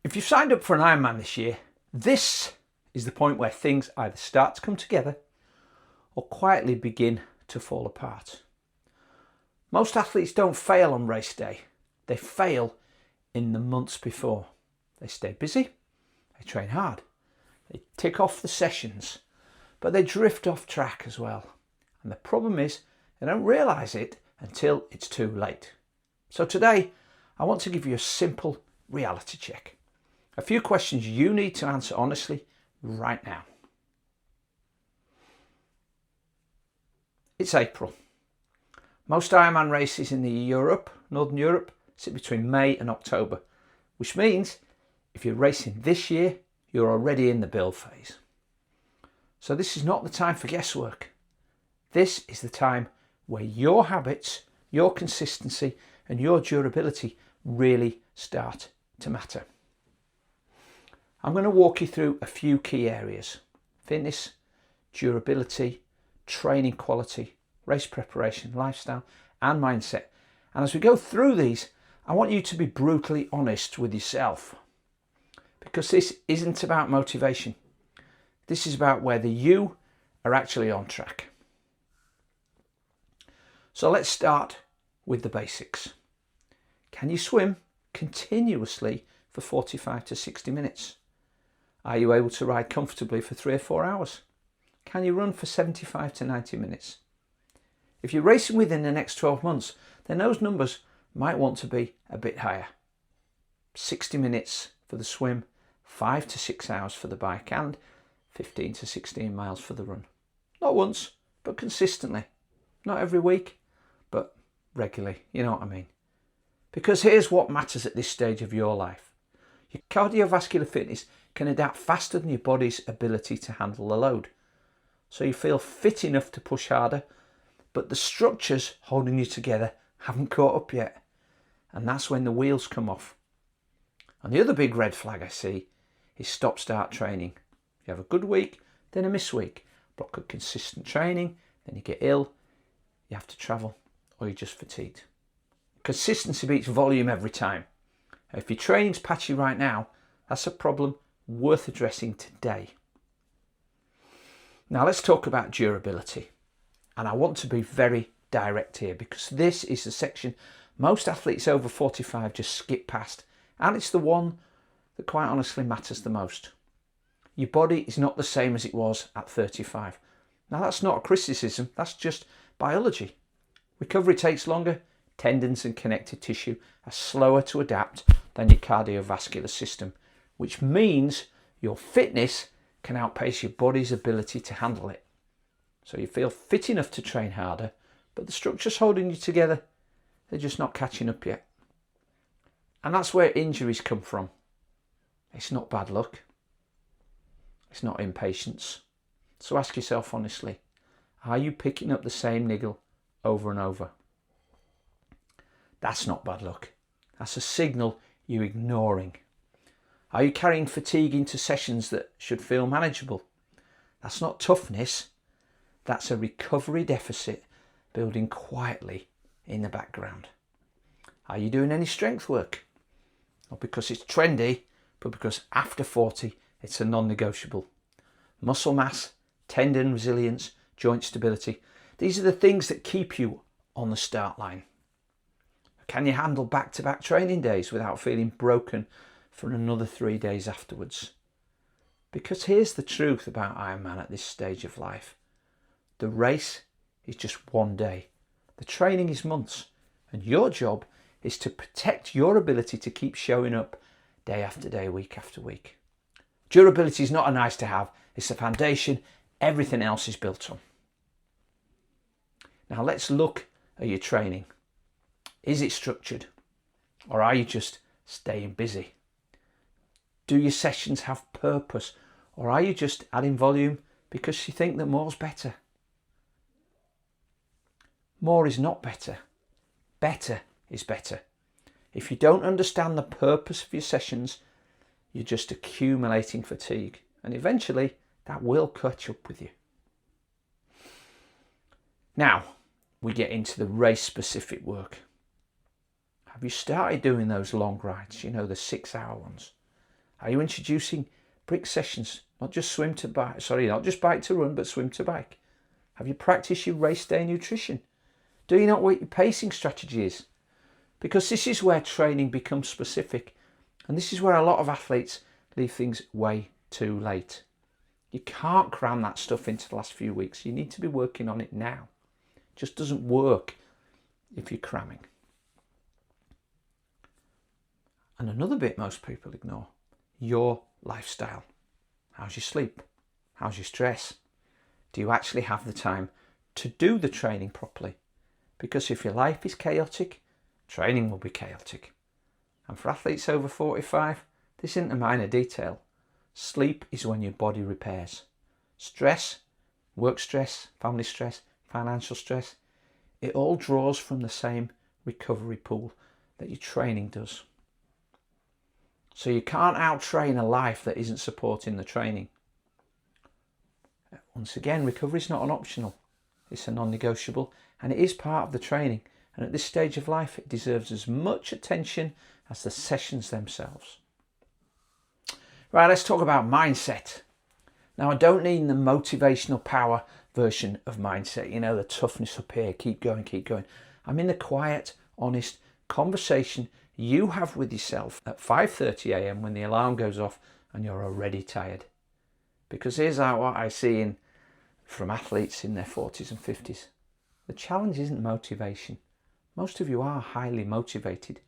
If you've signed up for an Ironman this year, this is the point where things either start to come together or quietly begin to fall apart. Most athletes don't fail on race day. They fail in the months before. They stay busy, they train hard, they tick off the sessions, but they drift off track as well. And the problem is they don't realise it until it's too late. So today, I want to give you a simple reality check. A few questions you need to answer honestly right now. It's April. Most Ironman races in Northern Europe, sit between May and October, which means if you're racing this year, you're already in the build phase. So this is not the time for guesswork. This is the time where your habits, your consistency, and your durability really start to matter. I'm going to walk you through a few key areas: fitness, durability, training quality, race preparation, lifestyle, and mindset. And as we go through these, I want you to be brutally honest with yourself, because this isn't about motivation. This is about whether you are actually on track. So let's start with the basics. Can you swim continuously for 45 to 60 minutes? Are you able to ride comfortably for 3 or 4 hours? Can you run for 75 to 90 minutes? If you're racing within the next 12 months, then those numbers might want to be a bit higher. 60 minutes for the swim, 5 to 6 hours for the bike, and 15 to 16 miles for the run. Not once, but consistently. Not every week, but regularly. You know what I mean? Because here's what matters at this stage of your life. Your cardiovascular fitness can adapt faster than your body's ability to handle the load. So you feel fit enough to push harder, but the structures holding you together haven't caught up yet. And that's when the wheels come off. And the other big red flag I see is stop-start training. If you have a good week, then a miss week. Block of consistent training, then you get ill, you have to travel, or you're just fatigued. Consistency beats volume every time. If your training's patchy right now, that's a problem worth addressing today. Now let's talk about durability. And I want to be very direct here, because this is the section most athletes over 45 just skip past, and it's the one that quite honestly matters the most. Your body is not the same as it was at 35. Now that's not a criticism, that's just biology. Recovery takes longer, tendons and connective tissue are slower to adapt than your cardiovascular system, which means your fitness can outpace your body's ability to handle it. So you feel fit enough to train harder, but the structures holding you together, they're just not catching up yet. And that's where injuries come from. It's not bad luck. It's not impatience. So ask yourself honestly, are you picking up the same niggle over and over? That's not bad luck. That's a signal you're ignoring. Are you carrying fatigue into sessions that should feel manageable? That's not toughness. That's a recovery deficit building quietly in the background. Are you doing any strength work? Not because it's trendy, but because after 40, it's a non-negotiable. Muscle mass, tendon resilience, joint stability. These are the things that keep you on the start line. Can you handle back-to-back training days without feeling broken for another 3 days afterwards? Because here's the truth about Ironman at this stage of life. The race is just one day. The training is months. And your job is to protect your ability to keep showing up day after day, week after week. Durability is not a nice to have. It's the foundation everything else is built on. Now let's look at your training. Is it structured, or are you just staying busy? Do your sessions have purpose, or are you just adding volume because you think that more's better? More is not better. Better is better. If you don't understand the purpose of your sessions, you're just accumulating fatigue, and eventually that will catch up with you. Now we get into the race specific work. Have you started doing those long rides, you know, the 6 hour ones? Are you introducing brick sessions? Not just bike to run, but swim to bike. Have you practiced your race day nutrition? Do you know what your pacing strategy is? Because this is where training becomes specific, and this is where a lot of athletes leave things way too late. You can't cram that stuff into the last few weeks. You need to be working on it now. It just doesn't work if you're cramming. And another bit most people ignore, your lifestyle. How's your sleep? How's your stress? Do you actually have the time to do the training properly? Because if your life is chaotic, training will be chaotic. And for athletes over 45, this isn't a minor detail. Sleep is when your body repairs. Stress, work stress, family stress, financial stress, it all draws from the same recovery pool that your training does. So you can't out-train a life that isn't supporting the training. Once again, recovery is not an optional. It's a non-negotiable, and it is part of the training. And at this stage of life, it deserves as much attention as the sessions themselves. Right, let's talk about mindset. Now, I don't need the motivational power version of mindset, the toughness up here, keep going, keep going. I'm in the quiet, honest conversation you have with yourself at 5:30 a.m. when the alarm goes off and you're already tired. Because here's what I see from athletes in their 40s and 50s. The challenge isn't motivation. Most of you are highly motivated.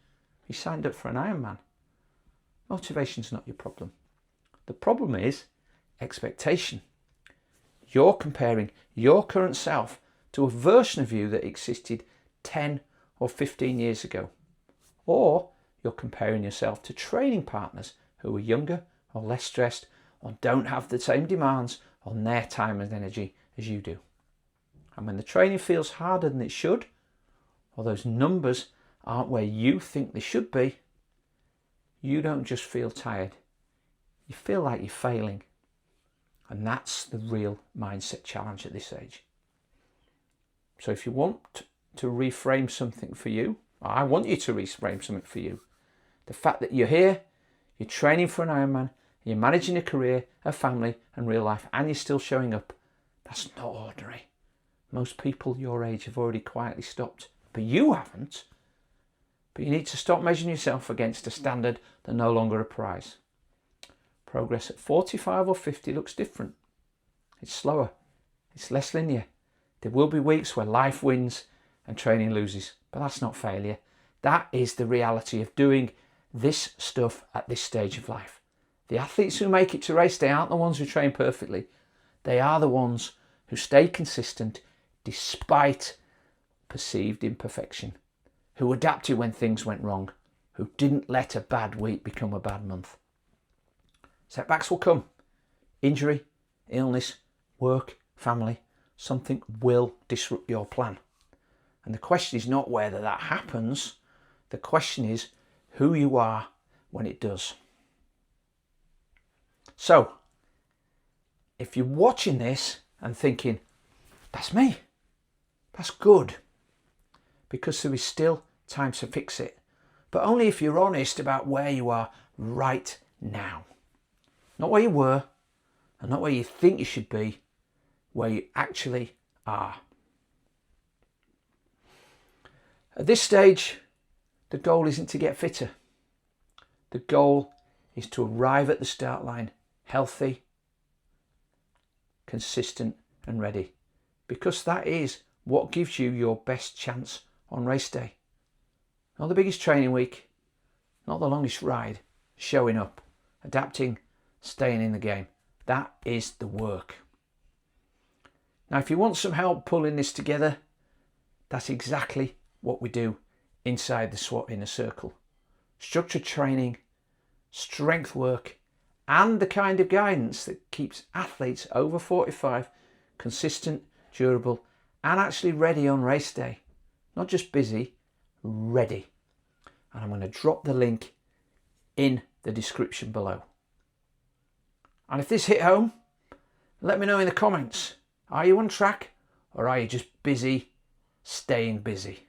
You signed up for an Ironman. Motivation's not your problem. The problem is expectation. You're comparing your current self to a version of you that existed 10 or 15 years ago. Or you're comparing yourself to training partners who are younger or less stressed or don't have the same demands on their time and energy as you do. And when the training feels harder than it should, or those numbers aren't where you think they should be, you don't just feel tired. You feel like you're failing. And that's the real mindset challenge at this age. So if you want to reframe something for you, I want you to reframe something for you. The fact that you're here, you're training for an Ironman, you're managing a career, a family and real life, and you're still showing up, that's not ordinary. Most people your age have already quietly stopped, but you haven't. But you need to stop measuring yourself against a standard that no longer applies. Progress at 45 or 50 looks different. It's slower. It's less linear. There will be weeks where life wins and training loses, but that's not failure. That is the reality of doing this stuff at this stage of life. The athletes who make it to race day aren't the ones who train perfectly. They are the ones who stay consistent despite perceived imperfection, who adapted when things went wrong, who didn't let a bad week become a bad month. Setbacks will come. Injury, illness, work, family, something will disrupt your plan. And the question is not whether that happens. The question is who you are when it does. So, if you're watching this and thinking, that's me, that's good, because there is still time to fix it. But only if you're honest about where you are right now. Not where you were, and not where you think you should be, where you actually are. At this stage, the goal isn't to get fitter. The goal is to arrive at the start line healthy, consistent and ready. Because that is what gives you your best chance on race day. Not the biggest training week, not the longest ride, showing up, adapting, staying in the game. That is the work. Now, if you want some help pulling this together, that's exactly what we do inside the SWAT Inner Circle. Structured training, strength work, and the kind of guidance that keeps athletes over 45 consistent, durable, and actually ready on race day. Not just busy, ready. And I'm going to drop the link in the description below. And if this hit home, let me know in the comments. Are you on track, or are you just busy staying busy?